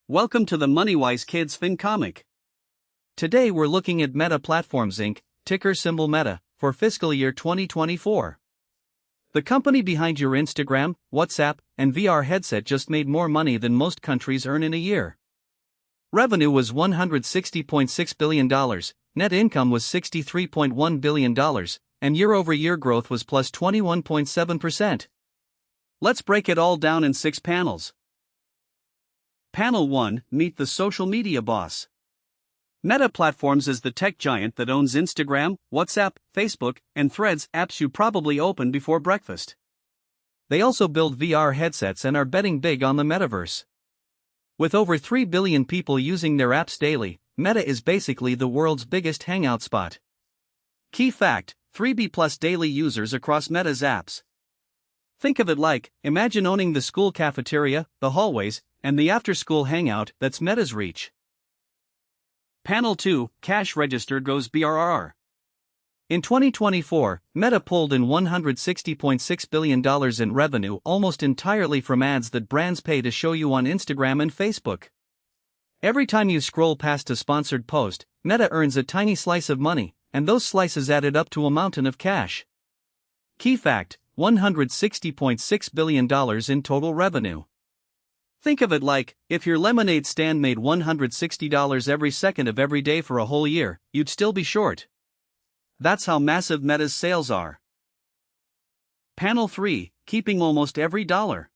Welcome to the MoneyWise Kids FinComic. Today we're looking at Meta Platforms Inc., ticker symbol Meta, for fiscal year 2024. The company behind your Instagram, WhatsApp, and VR headset just made more money than most countries earn in a year. Revenue was $160.6 billion, net income was $63.1 billion, and year-over-year growth was plus 21.7%. Let's break it all down in 6 panels. Panel 1, Meet the Social Media Boss. Meta Platforms is the tech giant that owns Instagram, WhatsApp, Facebook, and Threads, apps you probably open before breakfast. They also build VR headsets and are betting big on the metaverse. With over 3 billion people using their apps daily, Meta is basically the world's biggest hangout spot. Key fact: 3B+ daily users across Meta's apps. Think of it like, imagine owning the school cafeteria, the hallways, and the after-school hangout that's Meta's reach. Panel 2, Cash Register Goes BRRR. In 2024, Meta pulled in $160.6 billion in revenue almost entirely from ads that brands pay to show you on Instagram and Facebook. Every time you scroll past a sponsored post, Meta earns a tiny slice of money, and those slices added up to a mountain of cash. Key fact: $160.6 billion in total revenue. Think of it like, if your lemonade stand made $160 every second of every day for a whole year, you'd still be short. That's how massive Meta's sales are. Panel 3, Keeping Almost Every Dollar.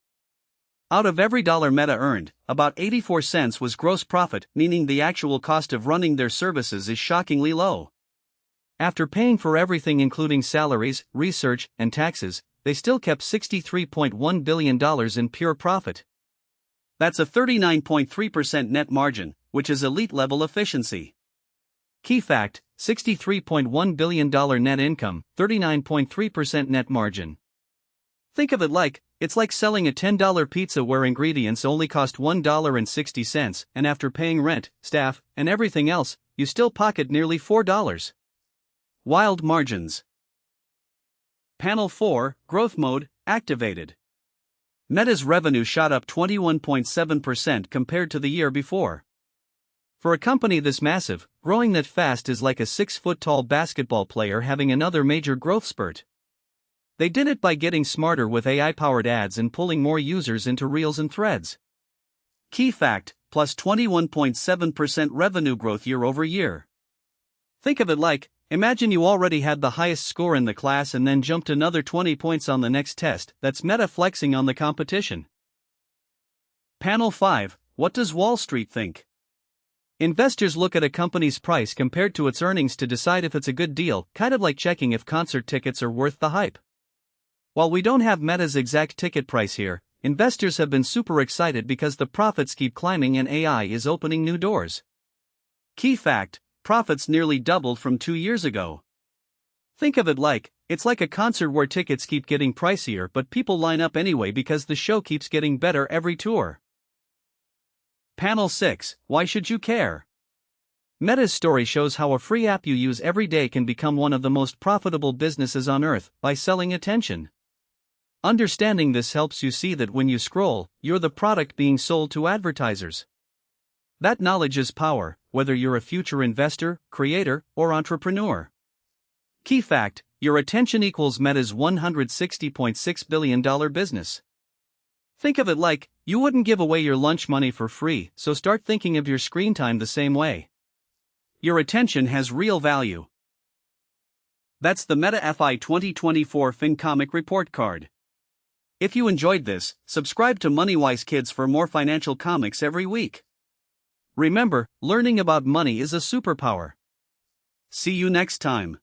Out of every dollar Meta earned, about 84 cents was gross profit, meaning the actual cost of running their services is shockingly low. After paying for everything including salaries, research, and taxes, they still kept $63.1 billion in pure profit. That's a 39.3% net margin, which is elite-level efficiency. Key fact: $63.1 billion net income, 39.3% net margin. Think of it like, it's like selling a $10 pizza where ingredients only cost $1.60, and after paying rent, staff, and everything else, you still pocket nearly $4. Wild margins. Panel 4, Growth Mode, activated. Meta's revenue shot up 21.7% compared to the year before. For a company this massive, growing that fast is like a 6-foot-tall basketball player having another major growth spurt. They did it by getting smarter with AI-powered ads and pulling more users into Reels and Threads. Key fact: plus 21.7% revenue growth year over year. Think of it like, imagine you already had the highest score in the class and then jumped another 20 points on the next test. That's Meta flexing on the competition. Panel 5, What does Wall Street think? Investors look at a company's price compared to its earnings to decide if it's a good deal, kind of like checking if concert tickets are worth the hype. While we don't have Meta's exact ticket price here, investors have been super excited because the profits keep climbing and AI is opening new doors. Key fact: profits nearly doubled from 2 years ago. Think of it like, it's like a concert where tickets keep getting pricier but people line up anyway because the show keeps getting better every tour. Panel 6, Why should you care? Meta's story shows how a free app you use every day can become one of the most profitable businesses on earth by selling attention. Understanding this helps you see that when you scroll, you're the product being sold to advertisers. That knowledge is power, whether you're a future investor, creator, or entrepreneur. Key fact: your attention equals Meta's $160.6 billion business. Think of it like, you wouldn't give away your lunch money for free, so start thinking of your screen time the same way. Your attention has real value. That's the Meta FY2024 FinComic report card. If you enjoyed this, subscribe to MoneyWise Kids for more financial comics every week. Remember, learning about money is a superpower. See you next time.